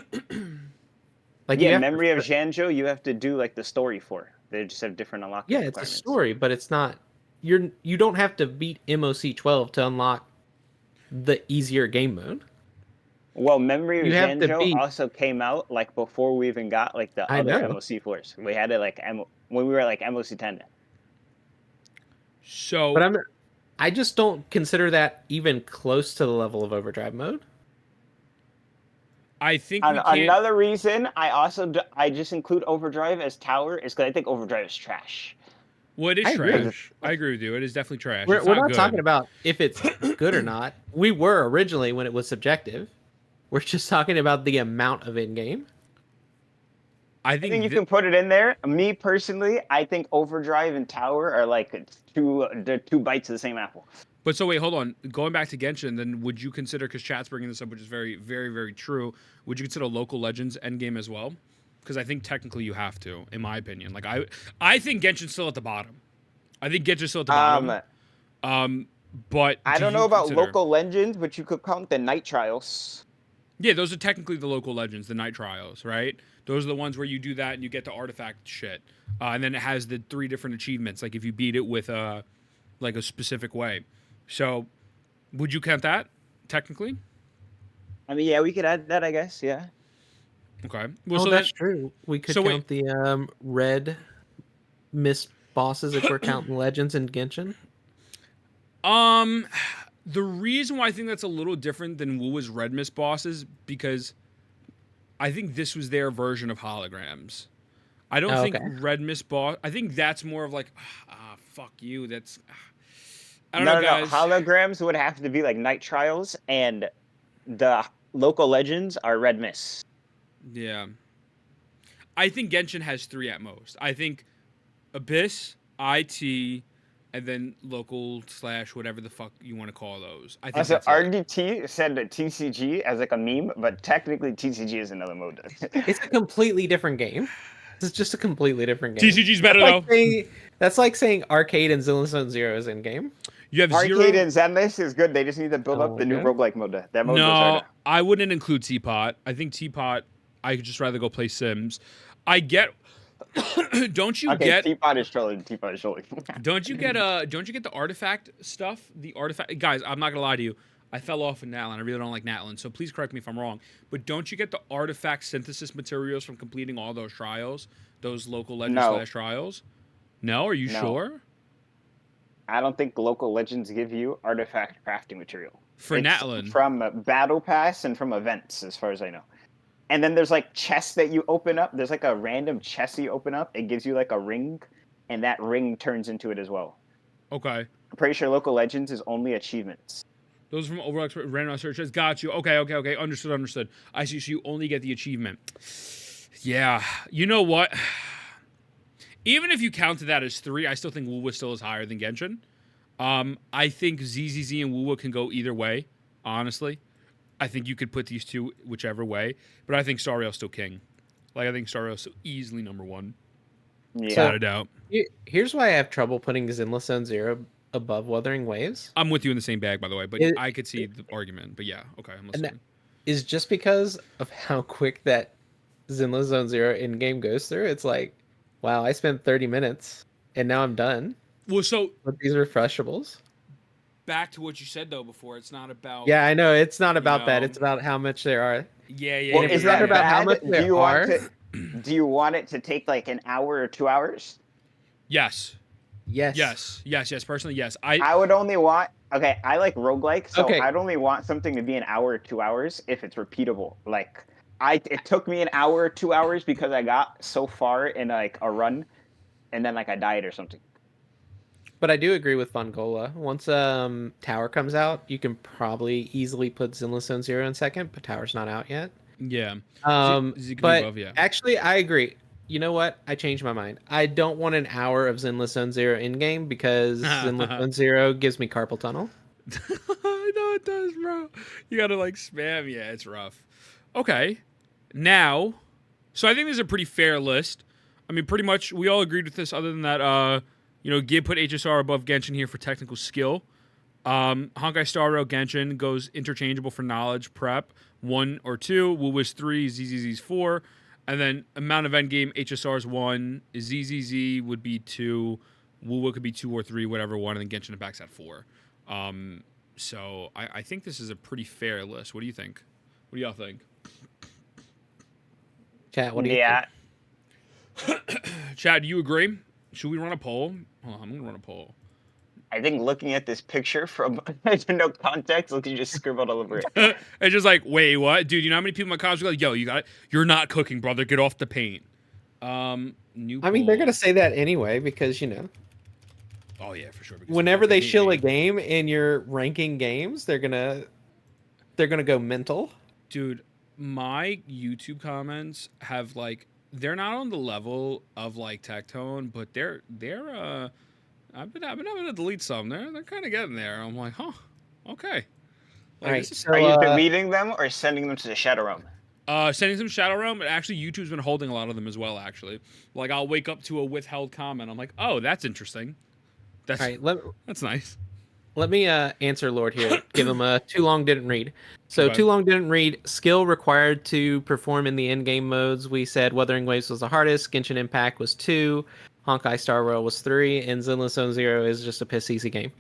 Speaker 3: Memory of Zhanzhou, you have to do like the story for. They just have different unlocking requirements.
Speaker 2: It's a story, but it's not. You don't have to beat MOC 12 to unlock the easier game mode.
Speaker 3: Well, Memory of Zhanzhou also came out like before we even got like the other MOC floors. We had it like when we were like MOC 10.
Speaker 1: So,
Speaker 2: but I just don't consider that even close to the level of overdrive mode.
Speaker 1: I think
Speaker 3: another reason I just include overdrive as tower is because I think overdrive is trash.
Speaker 1: Well, it is trash. I agree with you. It is definitely trash.
Speaker 2: We're not talking about if it's good or not. We were originally when it was subjective. We're just talking about the amount of in-game.
Speaker 3: I think you can put it in there. Me personally, I think overdrive and tower are like they're two bites of the same apple.
Speaker 1: But so wait, hold on. Going back to Genshin, then would you consider, because chat's bringing this up, which is very, very, very true, would you consider Local Legends endgame as well? Because I think technically you have to, in my opinion. Like I think Genshin's still at the bottom. I think Genshin's still at the bottom. But
Speaker 3: I don't know about Local Legends, but you could count the Night Trials.
Speaker 1: Yeah, those are technically the local legends, the night trials, right? Those are the ones where you do that and you get the artifact shit, and then it has the 3 different achievements. Like if you beat it with like a specific way. So, would you count that technically?
Speaker 3: I mean, yeah, we could add that, I guess. Yeah.
Speaker 1: Okay. Well,
Speaker 2: Oh,
Speaker 1: so
Speaker 2: that's
Speaker 1: then,
Speaker 2: true. We could
Speaker 1: so wait.
Speaker 2: count the red miss bosses if we're counting legends in Genshin.
Speaker 1: The reason why I think that's a little different than Wu's Red Mist bosses because I think this was their version of holograms. I don't
Speaker 2: Oh,
Speaker 1: think
Speaker 2: okay.
Speaker 1: Red Mist boss. I think that's more of like, fuck you. That's. I don't
Speaker 3: No,
Speaker 1: know,
Speaker 3: no, no.
Speaker 1: guys.
Speaker 3: Holograms would have to be like night trials, and the local legends are red mists.
Speaker 1: Yeah. I think Genshin has 3 at most. I think Abyss, IT, and then local / whatever the fuck you want to call those. I think
Speaker 3: Also,
Speaker 1: that's it.
Speaker 3: RDT said that TCG as like a meme, but technically TCG is another mode.
Speaker 2: It's a completely different game. It's just a completely different game.
Speaker 1: TCG's better
Speaker 2: That's like
Speaker 1: though.
Speaker 2: that's like saying Arcade and Zone Zero is in game.
Speaker 1: You have
Speaker 3: Arcade
Speaker 1: zero.
Speaker 3: and Zenless is good. They just need to build up the new
Speaker 2: Okay.
Speaker 3: roguelike mode. That mode was
Speaker 1: No,
Speaker 3: harder.
Speaker 1: I wouldn't include Teapot. I think Teapot. I could just rather go play Sims. I get. Don't you
Speaker 3: Okay,
Speaker 1: get?
Speaker 3: Teapot is trolling. Teapot is trolling.
Speaker 1: Don't you get the artifact stuff? The artifact guys, I'm not gonna lie to you. I fell off in Natlin. I really don't like Natlin, so please correct me if I'm wrong. But don't you get the artifact synthesis materials from completing all those trials? Those local legends
Speaker 3: No.
Speaker 1: / trials? No? Are you
Speaker 3: No.
Speaker 1: sure?
Speaker 3: I don't think local legends give you artifact crafting material.
Speaker 1: For
Speaker 3: It's
Speaker 1: Natlin.
Speaker 3: from battle pass and from events, as far as I know. And then there's like chests that you open up. There's like a random chest you open up. It gives you like a ring, and that ring turns into it as well.
Speaker 1: Okay.
Speaker 3: I'm pretty sure local legends is only achievements.
Speaker 1: Those are from Overwatch random searches. Got you. Okay. Understood. I see. So you only get the achievement. Yeah. You know what? Even if you counted that as 3, I still think Wuwa still is higher than Genshin. I think ZZZ and Wuwa can go either way, honestly. I think you could put these 2 whichever way, but I think Sariel's still king. Like, I think Sariel's so easily number 1.
Speaker 3: Yeah.
Speaker 1: Without a doubt.
Speaker 2: Here's why I have trouble putting Zenless Zone Zero above Wuthering Waves.
Speaker 1: I'm with you in the same bag, by the way, but I could see the argument. But yeah, okay, I'm listening.
Speaker 2: Is just because of how quick that Zenless Zone Zero in-game goes through. It's like, wow, I spent 30 minutes and now I'm done
Speaker 1: Well, so
Speaker 2: with these refreshables.
Speaker 1: back to what you said, though, before. It's not about...
Speaker 2: Yeah, I know. It's not about that.
Speaker 1: know.
Speaker 2: It's about how much there are.
Speaker 1: Yeah.
Speaker 3: Well,
Speaker 2: if
Speaker 3: is
Speaker 2: you're
Speaker 3: that
Speaker 2: talking about how
Speaker 3: bad?
Speaker 2: much there are-
Speaker 3: Do you want it to take like an hour or 2 hours?
Speaker 1: Yes.
Speaker 2: Yes.
Speaker 1: Personally, yes.
Speaker 3: I would only want. Okay, I like roguelike, so
Speaker 2: Okay.
Speaker 3: I'd only want something to be an hour or 2 hours if it's repeatable. Like, it took me an hour or 2 hours because I got so far in like a run, and then like I died or something.
Speaker 2: But I do agree with Fungola. Once Tower comes out, you can probably easily put Zenless Zone Zero in second, but Tower's not out yet.
Speaker 1: Yeah. Z could be
Speaker 2: But
Speaker 1: above, yeah.
Speaker 2: actually, I agree. You know what? I changed my mind. I don't want an hour of Zenless Zone Zero in game because Zenless Zone Zero gives me carpal tunnel.
Speaker 1: I know it does, bro. You gotta like spam. Yeah, it's rough. Okay. Now, so I think this is a pretty fair list. I mean, pretty much we all agreed with this, other than that, Gibb put HSR above Genshin here for technical skill. Honkai Star Rail Genshin goes interchangeable for knowledge prep, 1 or 2. Wu was 3, ZZZ's 4. And then amount of endgame, HSR's 1, ZZZ would be 2, Wu could be 2 or 3, whatever 1, and then Genshin Impact's at 4. So I think this is a pretty fair list. What do you think? What do y'all think?
Speaker 2: Chat, what do you think?
Speaker 1: Chad, do you agree? Should we run a poll? Hold on, I'm gonna run a poll.
Speaker 3: I think looking at this picture from no context, look, you just scribbled all over it.
Speaker 1: It's just like, wait, what? Dude, you know how many people in my comments are like, yo, you're not cooking, brother. Get off the paint. New
Speaker 2: I mean,
Speaker 1: poll.
Speaker 2: they're gonna say that anyway because
Speaker 1: Oh yeah, for sure. because
Speaker 2: whenever they
Speaker 1: hate
Speaker 2: shill
Speaker 1: me.
Speaker 2: a game and you're ranking games, they're gonna go mental.
Speaker 1: Dude, my YouTube comments have like, they're not on the level of like Tectone, but they're I've been having to delete some. They're kind of getting there. I'm like, huh, okay. Like,
Speaker 2: All right,
Speaker 1: this is-
Speaker 2: so
Speaker 3: Are you deleting them or sending them to the Shadow Realm?
Speaker 1: Sending some Shadow Realm, but actually YouTube's been holding a lot of them as well. Actually, like I'll wake up to a withheld comment. I'm like, oh, that's interesting. That's
Speaker 2: all right,
Speaker 1: that's nice.
Speaker 2: Let me answer Lord here. Give him a too long didn't read. So
Speaker 1: Okay.
Speaker 2: too long didn't read. Skill required to perform in the end game modes. We said Wuthering Waves was the hardest. Genshin Impact was 2. Honkai Star Rail was 3, and Zenless Zone Zero is just a piss easy game.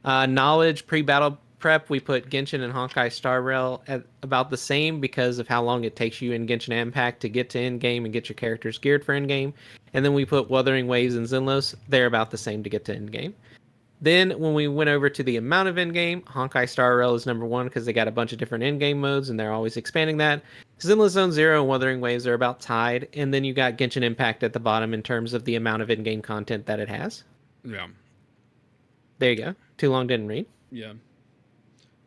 Speaker 2: Knowledge pre-battle prep, we put Genshin and Honkai Star Rail at about the same because of how long it takes you in Genshin Impact to get to end game and get your characters geared for end game. And then we put Wuthering Waves and Zenlos. They're about the same to get to end game. Then when we went over to the amount of endgame, Honkai Star Rail is number 1 because they got a bunch of different endgame modes and they're always expanding that. Zenless Zone Zero and Wuthering Waves are about tied, and then you got Genshin Impact at the bottom in terms of the amount of endgame content that it has.
Speaker 1: Yeah.
Speaker 2: There you go. Too long didn't read.
Speaker 1: Yeah.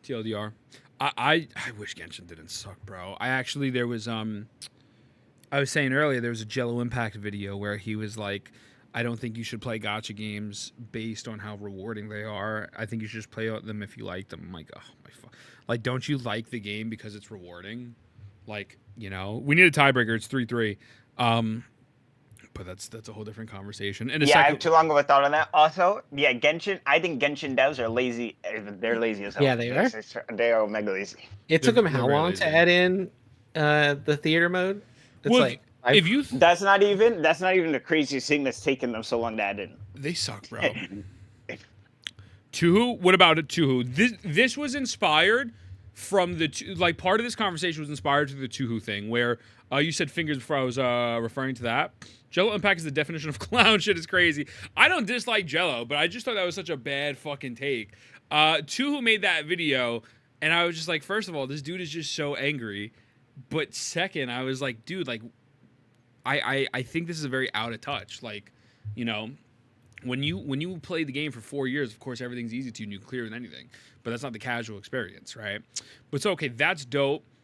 Speaker 1: TLDR. I wish Genshin didn't suck, bro. There was I was saying earlier there was a Jello Impact video where he was like, I don't think you should play gacha games based on how rewarding they are. I think you should just play them if you like them. I'm like, oh my fuck. Like, don't you like the game because it's rewarding? Like, you know, we need a tiebreaker. It's 3-3. But that's a whole different conversation. And
Speaker 3: I have too long of a thought on that. Also, yeah, Genshin. I think Genshin devs are lazy. They're lazy as hell.
Speaker 2: Yeah, they are.
Speaker 3: They are mega lazy.
Speaker 2: It took them
Speaker 1: They're
Speaker 2: how
Speaker 1: very
Speaker 2: long
Speaker 1: lazy.
Speaker 2: to add in the theater mode? It's
Speaker 1: Well,
Speaker 2: like
Speaker 1: if you
Speaker 3: That's not even the craziest thing that's taken them so long to add in.
Speaker 1: they suck, bro. Tuhu, what about it, Tuhu? This was inspired from the part of this conversation was inspired to the Tuhu thing where you said fingers before I was referring to that. Jello Impact is the definition of clown shit. Is crazy. I don't dislike Jello, but I just thought that was such a bad fucking take. Tuhu made that video, and I was just like, first of all, this dude is just so angry. But second, I was like, dude, like, I think this is very out of touch. Like, you know, when you play the game for 4 years, of course everything's easy to you and you clear with anything. But that's not the casual experience, right? But so okay, that's dope.